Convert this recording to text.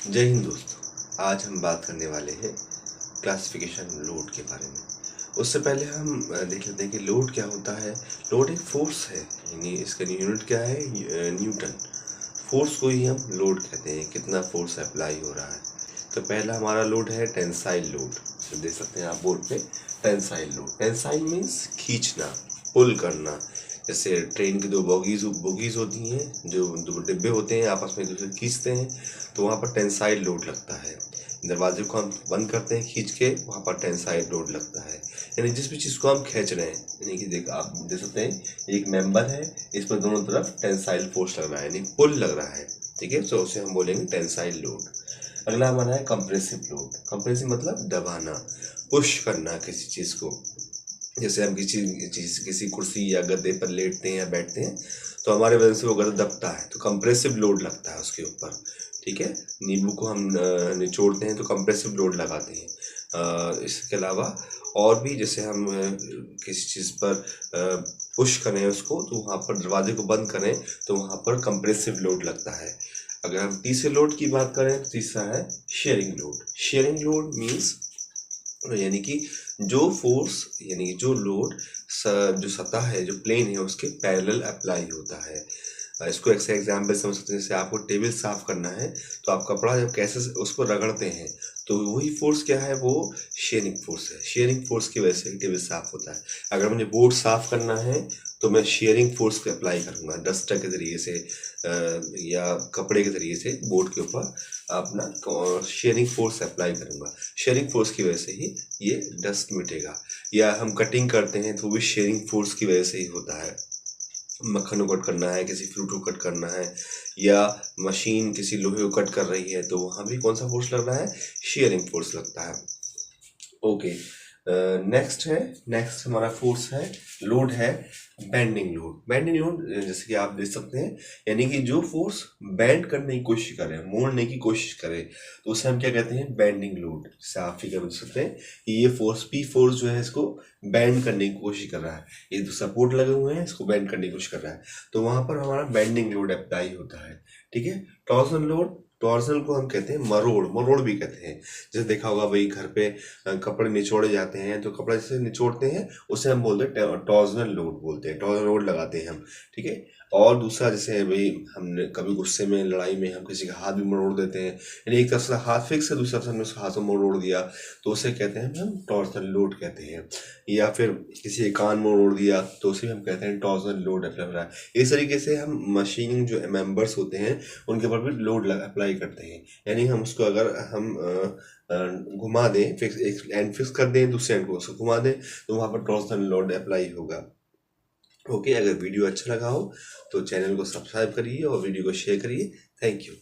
जय हिंद दोस्तों। आज हम बात करने वाले हैं क्लासिफिकेशन लोड के बारे में। उससे पहले हम देख लेते हैं कि लोड क्या होता है। लोड एक फोर्स है, यानी इसका यूनिट क्या है, न्यूटन। फोर्स को ही हम लोड कहते हैं, कितना फोर्स अप्लाई हो रहा है। तो पहला हमारा लोड है टेंसाइल लोड, तो देख सकते हैं आप बोर्ड पे टेंसाइल लोड। टेंसाइल मीन्स खींचना, पुल करना। जैसे ट्रेन की दो बोगीज होती हैं, जो दो डिब्बे होते हैं आपस में दूसरे खींचते हैं, तो वहाँ पर टेंसाइल लोड लगता है। दरवाजे को हम बंद करते हैं खींच के, वहाँ पर टेंसाइल लोड लगता है। यानी जिस भी चीज़ को हम खींच रहे हैं, यानी कि देख आप देख सकते हैं एक मेंबर है, इस पर दोनों तरफ टेंसाइल फोर्स लग रहा है, यानी पुल लग रहा है। ठीक है, तो उसे हम बोलेंगे टेंसाइल लोड। अगला हमारा है कंप्रेसिव लोड। कंप्रेसिव मतलब दबाना, पुश करना किसी चीज़ को। जैसे हम किसी कुर्सी या गद्दे पर लेटते हैं या बैठते हैं, तो हमारे वजन से वो गद्दा दबता है, तो कंप्रेसिव लोड लगता है उसके ऊपर। ठीक है, नींबू को हम निचोड़ते हैं तो कंप्रेसिव लोड लगाते हैं। इसके अलावा और भी, जैसे हम किसी चीज़ पर पुश करें उसको, तो वहाँ पर दरवाजे को बंद करें तो वहाँ पर कंप्रेसिव लोड लगता है। अगर हम तीसरे लोड की बात करें तो तीसरा है sharing load. Sharing load means यानी कि जो फोर्स, यानी कि जो लोड जो सतह है, जो प्लेन है, उसके पैरेलल अप्लाई होता है। इसको एक एग्जाम्पल समझ सकते हैं। जैसे आपको टेबल साफ करना है, तो आप कपड़ा जब कैसे उसको रगड़ते हैं, तो वही फोर्स क्या है, वो शेयरिंग फोर्स है। शेयरिंग फोर्स की वजह से ही टेबल साफ होता है। अगर मुझे बोर्ड साफ करना है तो मैं शेयरिंग फोर्स को अप्लाई करूँगा, डस्टर के ज़रिए से या कपड़े के ज़रिए से बोर्ड के ऊपर अपना शेयरिंग फोर्स अप्लाई करूँगा। शेयरिंग फोर्स की वजह से ही ये डस्ट मिटेगा। या हम कटिंग करते हैं तो भी शेयरिंग फोर्स की वजह से ही होता है। मक्खन को कट करना है, किसी फ्रूट को कट करना है, या मशीन किसी लोहे को कट कर रही है, तो वहाँ भी कौन सा फोर्स लग रहा है, शेयरिंग फोर्स लगता है। ओके, नेक्स्ट हमारा फोर्स है, लोड है बेंडिंग लोड। बेंडिंग लोड जैसे कि आप देख सकते हैं, यानी कि जो फोर्स बेंड करने की कोशिश करे, मोड़ने की कोशिश करे, तो उसे हम क्या कहते हैं, बेंडिंग लोड। जैसे आप फिगर में देख सकते हैं कि ये फोर्स पी फोर्स जो है इसको बेंड करने की कोशिश कर रहा है, ये जो सपोर्ट लगे हुए हैं इसको बेंड करने की कोशिश कर रहा है, तो वहां पर हमारा बेंडिंग लोड अप्लाई होता है। ठीक है, टॉर्सन लोड, टॉर्सन को हम कहते हैं मरोड़, मरोड़ भी कहते हैं। जैसे देखा होगा भाई, घर पे कपड़े निचोड़े जाते हैं, तो कपड़ा जैसे निचोड़ते हैं उसे हम बोलते हैं टॉर्जनल लोड बोलते हैं, टॉर्जनल लोड लगाते हैं हम। ठीक है, और दूसरा जैसे भाई हमने कभी गुस्से में, लड़ाई में हम किसी का हाथ भी मरोड़ देते हैं, यानी एक तरफ से हाथ फिक्स है, दूसरी तरफ से हमने उसका हाथ मरोड़ दिया, तो उसे कहते हैं हम टॉर्जनल लोड कहते हैं। या फिर किसी का कान मरोड़ दिया, तो उसे हम कहते हैं टॉर्जनल लोड अप्लाई हो रहा है। इस तरीके से हम मशीनिंग जो मेंबर्स होते हैं उनके ऊपर भी लोड अप्लाई करते हैं। यानी हम उसको अगर हम घुमा दें, फिक्स एक एंड फिक्स कर दें, दूसरे एंड को उसको घुमा दें, तो वहाँ पर टॉर्जनल लोड अप्लाई होगा। ओके, अगर वीडियो अच्छा लगा हो तो चैनल को सब्सक्राइब करिए और वीडियो को शेयर करिए। Thank you.